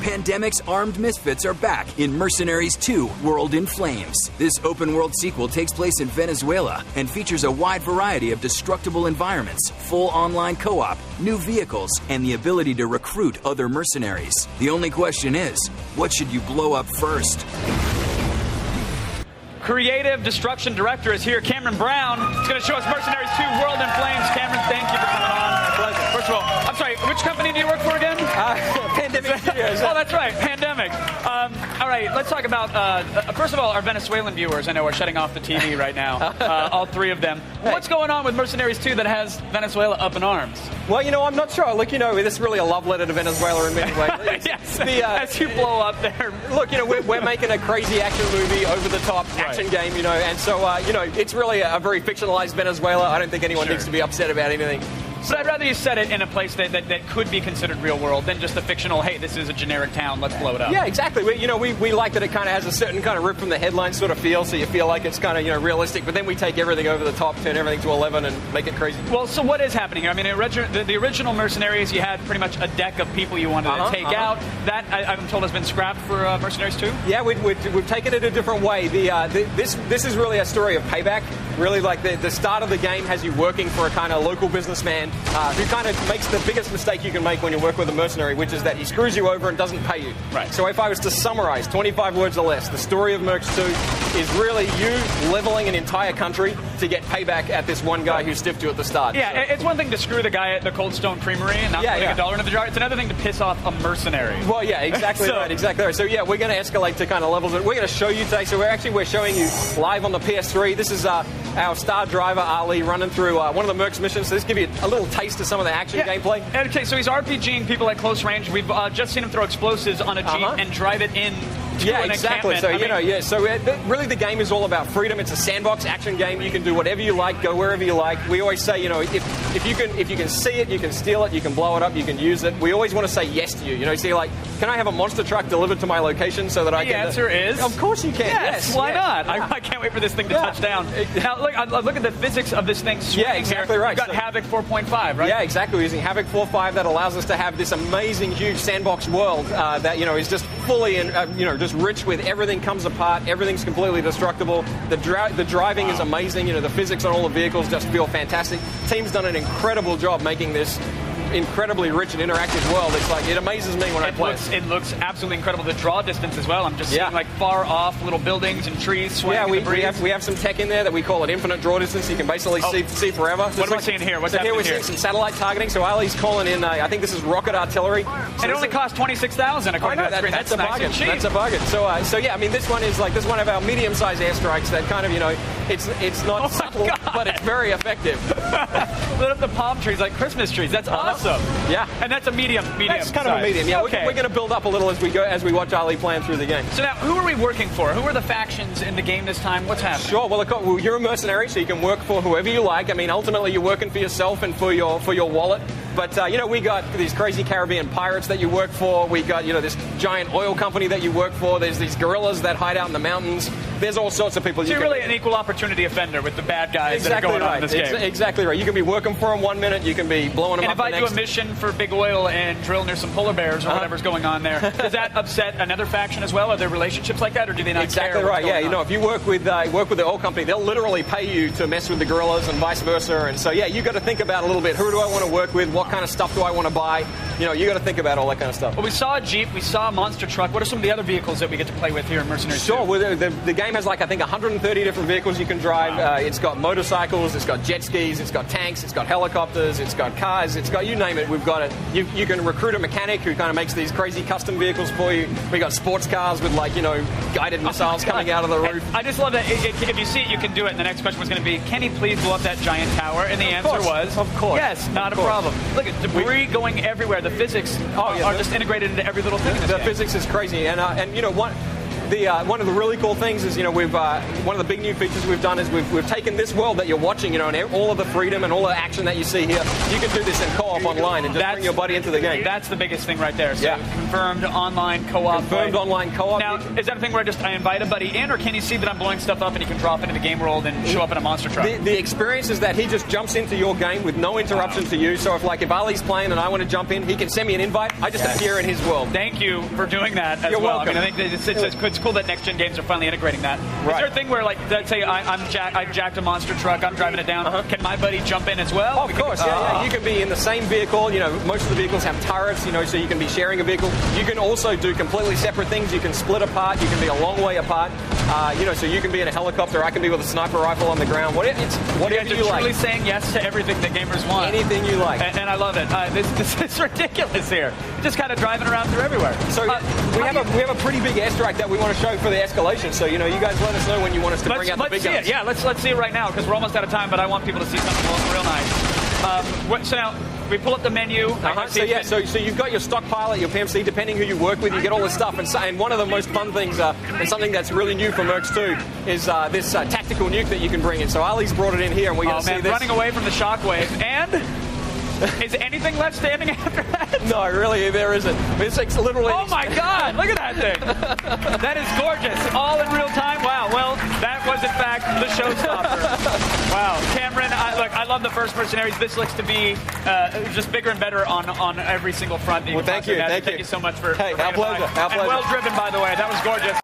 Pandemic's armed misfits are back in Mercenaries 2: World in Flames. This open-world sequel takes place in Venezuela and features a wide variety of destructible environments, full online co-op, new vehicles, and the ability to recruit other mercenaries. The only question is, what should you blow up first? Creative Destruction Director is here, Cameron Brown. He's going to show us Mercenaries 2: World in Flames. Cameron, thank you for coming on. My pleasure. First of all, I'm sorry, which company do you work for again? Pandemic Studios. Oh, that's right, Pandemic. All right, let's talk about, first of all, our Venezuelan viewers, I know, are shutting off the TV right now, all three of them. Hey. What's going on with Mercenaries 2 that has Venezuela up in arms? Well, I'm not sure. Look, this is really a love letter to Venezuela in many ways. Yes, as you blow up there. Look, we're making a crazy action movie, over-the-top action game, and so, it's really a very fictionalized Venezuela. I don't think anyone needs to be upset about anything. But I'd rather you set it in a place that could be considered real world than just a fictional, hey, this is a generic town, let's blow it up. Yeah, exactly. We like that it kind of has a certain kind of rip from the headline sort of feel, so you feel like it's kind of, realistic, but then we take everything over the top, turn everything to 11 and make it crazy. Well, so what is happening here? I mean, the original Mercenaries, you had pretty much a deck of people you wanted to take out. That, I'm told, has been scrapped for Mercenaries 2? Yeah, we've taken it a different way. This is really a story of payback. Really, like the start of the game has you working for a kind of local businessman who kind of makes the biggest mistake you can make when you work with a mercenary, which is that he screws you over and doesn't pay you. Right. So if I was to summarize, 25 words or less, the story of Mercs 2 is really you leveling an entire country to get payback at this one guy who stiffed you at the start. Yeah, so it's one thing to screw the guy at the Cold Stone Creamery and not putting $1 into the jar. It's another thing to piss off a mercenary. Well, yeah, exactly right, exactly right. So yeah, we're going to escalate to kind of levels. We're going to show you today. So we're showing you live on the PS3. This is our star driver, Ali, running through one of the Mercs missions. So this gives you a little taste of some of the action gameplay. Okay, so he's RPGing people at close range. We've just seen him throw explosives on a Jeep and drive it in to an exactly. encampment. So, really the game is all about freedom. It's a sandbox action game. You can do whatever you like, go wherever you like. We always say, if you can see it, you can steal it, you can blow it up, you can use it. We always want to say yes to you. So you're like, can I have a monster truck delivered to my location so that I can... The answer is... Of course you can. Yes, why not? I can't wait for this thing to touch down. Now, look at the physics of this thing. Yeah, exactly right. You've got Havoc 4.5, right? Yeah, exactly. We're using Havoc 4.5 that allows us to have this amazing, huge sandbox world that, is just fully and, just rich with everything comes apart. Everything's completely destructible. The driving is amazing. The physics on all the vehicles just feel fantastic. Team's done an incredible job making this incredibly rich and interactive world. It's like, it amazes me when I play it. It looks absolutely incredible. The draw distance as well. I'm just seeing like far off little buildings and trees swaying in the breeze. we have some tech in there that we call it infinite draw distance. You can basically see forever. What are we seeing here? What's happening here? We're seeing some satellite targeting. So Ali's calling in, I think this is rocket artillery. And it only costs $26,000 according to that screen. That's a bargain. Nice. That's a bargain. So yeah, I mean, this one is one of our medium-sized airstrikes that kind of, it's not subtle, but it's very effective. Lit up the palm trees like Christmas trees. That's awesome. Yeah. And that's a medium. That's kind of a medium. Yeah, okay. We're going to build up a little as we watch Ali plan through the game. So now, who are we working for? Who are the factions in the game this time? What's happening? Sure. Well, you're a mercenary, so you can work for whoever you like. I mean, ultimately, you're working for yourself and for your wallet. But, we got these crazy Caribbean pirates that you work for. We got, this giant oil company that you work for. There's these gorillas that hide out in the mountains. There's all sorts of people. So you're really an equal opportunity offender with the bad guys that are going on in this game. Exactly right. You can be working for them 1 minute. You can be blowing them up the next. And if I do a mission for Big Oil and drill near some polar bears or whatever's going on there, does that upset another faction as well? Are there relationships like that, or do they not care? Exactly right. Yeah, if you work with the oil company, they'll literally pay you to mess with the gorillas and vice versa. And so, you've got to think about a little bit. Who do I want to work with? What kind of stuff do I want to buy? You got to think about all that kind of stuff. Well, we saw a Jeep. We saw a monster truck. What are some of the other vehicles that we get to play with here in Mercenaries 2? Sure. Well, the game has, I think, 130 different vehicles you can drive. Wow. It's got motorcycles. It's got jet skis. It's got tanks. It's got helicopters. It's got cars. It's got, you name it, we've got it. You can recruit a mechanic who kind of makes these crazy custom vehicles for you. We got sports cars with, guided missiles coming out of the roof. I just love that. If you see it, you can do it. And the next question was going to be, can he please blow up that giant tower? And the answer was, of course. Yes, not a problem. Look at debris going everywhere. The physics are just integrated into every little thing in this game. The physics is crazy. And one of the really cool things is, we've one of the big new features we've done is we've taken this world that you're watching, and all of the freedom and all the action that you see here, you can do this in co-op online and just bring your buddy into the game. That's the biggest thing right there. So confirmed online co-op. Confirmed online co-op. Now, is that a thing where I invite a buddy in, or can he see that I'm blowing stuff up and he can drop into the game world and show up in a monster truck? The experience is that he just jumps into your game with no interruption to you. So if Ali's playing and I want to jump in, he can send me an invite. I just appear in his world. Thank you for doing that as You're well. welcome. I mean, I think it's cool that next-gen games are finally integrating that. Right. Is there a thing where, let's say I jacked a monster truck, I'm driving it down, can my buddy jump in as well? Oh, of course, yeah. You can be in the same vehicle. Most of the vehicles have turrets, so you can be sharing a vehicle. You can also do completely separate things. You can split apart. You can be a long way apart. So you can be in a helicopter. I can be with a sniper rifle on the ground. Whatever you like. Truly saying yes to everything that gamers want. Anything you like. And I love it. This is ridiculous here. Just kind of driving around through everywhere. So we have a pretty big airstrike that we want to show for the escalation. So you guys let us know when you want us to bring out the big guns. Let's see it. Yeah, let's see it right now because we're almost out of time. But I want people to see something real nice. So now we pull up the menu. So you've got your stock pilot, your PMC, depending who you work with, you get all this stuff. And one of the most fun things, and something that's really new for Mercs 2, is this tactical nuke that you can bring in. So Ali's brought it in here, and we're going to see this. Running away from the shockwave. And is anything left standing after that? No, really, there isn't. It's literally... Oh, my God. Look at that thing. That is gorgeous. All in real time. Wow. Well, that was, in fact, the showstopper. Wow. Cameron, I love the first Mercenaries. This looks to be just bigger and better on every single front. Well, thank you. Thank you so much for our pleasure. And well driven, by the way. That was gorgeous.